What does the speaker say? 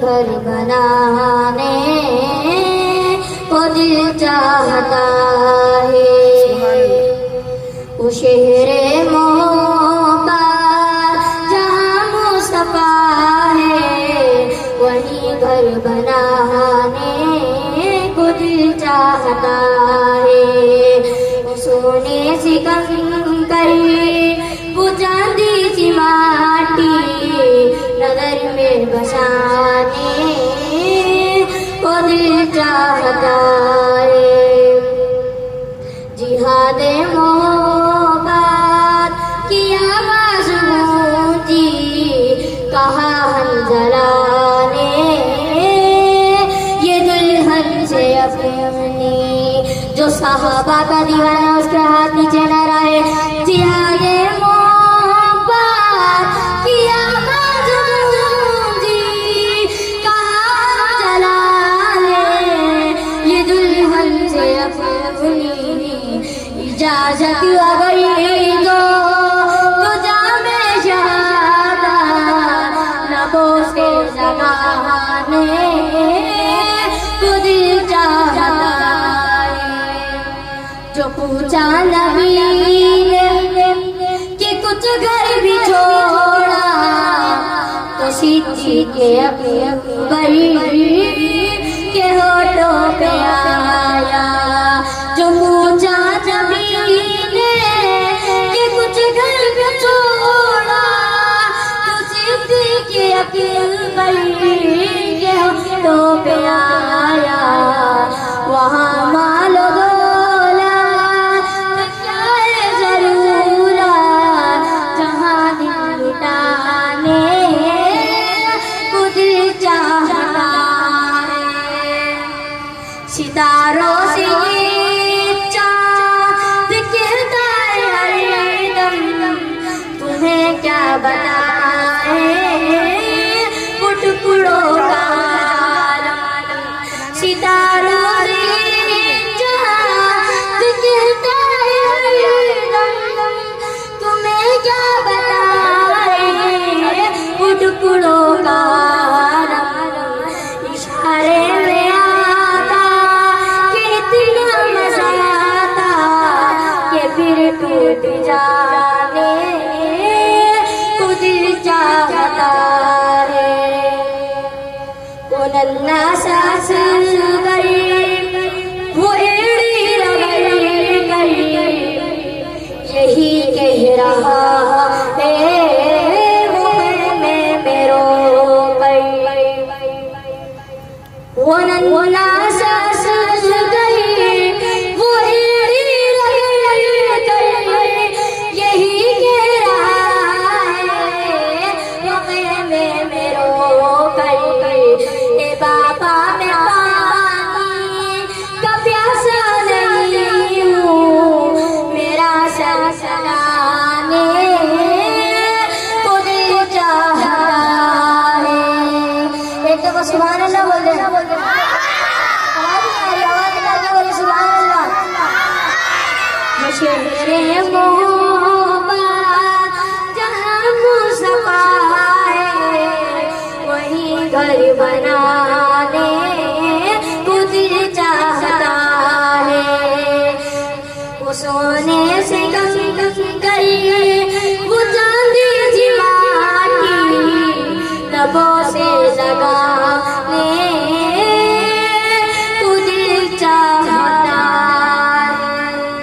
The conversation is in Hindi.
घर बनाने को दिल चाहता है। वो शहरे मोहब्बत जहाँ मुस्तफा है, वहीं घर बनाने को दिल चाहता है। वो सोने से कंकर, वो चांदी सी माटी, नगर में बसाने को दिल चाहता है। जिहादे मोहब्बत की आवाज गूंजी, कहा हंज़ला ने ये दुल्हन से अपनी, जो सहाबा का दीवाना उसके हाथ नीचे न रहे। जिहादे मोहब्बत की आवाज गूंजी, कहा हंज़ला ने ये दुल्हन से अपनी, इजाजत अगर दो तो जामे शहादत लबों से लगाने को दिल चाहता है। जो पूछा नबी ने कि कुछ घर भी छोड़ा, तो सिद्दीक़ के अकबर के होठों पे आया। जो पूछा नबी ने कि कुछ घर भी छोड़ा, तो सिद्दीक़ के अकबर के होठों पे आया। वहाँ माल दौलत क्या है ज़रूरत, जहाँ दिल लुटाने को दिल चाहता है। सितारों से तुम्हें क्या बताए वो टुकड़ों का आलम। सितारों से चाँद कहता है हरदम, तुम्हें क्या बताए वो टुकड़ों का आलम। इशारे में आता कि इतना मज़ा आता कि फिर टूट जाने को दिल चाहता है। वो नन्हा सा सनगर, वो एड़ी रगड़ कर यही कह रहा है, वो मैं मेरो पर। वो नन्हा सा सनगर, वो एड़ी रगड़ कर यही कह रहा है, वो मैं मेरो पर। ए बाबा मैं पानी का प्यासा नहीं हूँ, मेरा सर सलाने को दिल चाहता है। एक तो सुभान अल्लाह बोल दे, आवाज़ करके बोले सुभान अल्लाह। वो शहरे मोहब्बत जहाँ मुस्तफा है, वहीं घर बनाने को दिल चाहता है। वो सोने से कंकर, वो चांदी सी माटी, लबों से लगा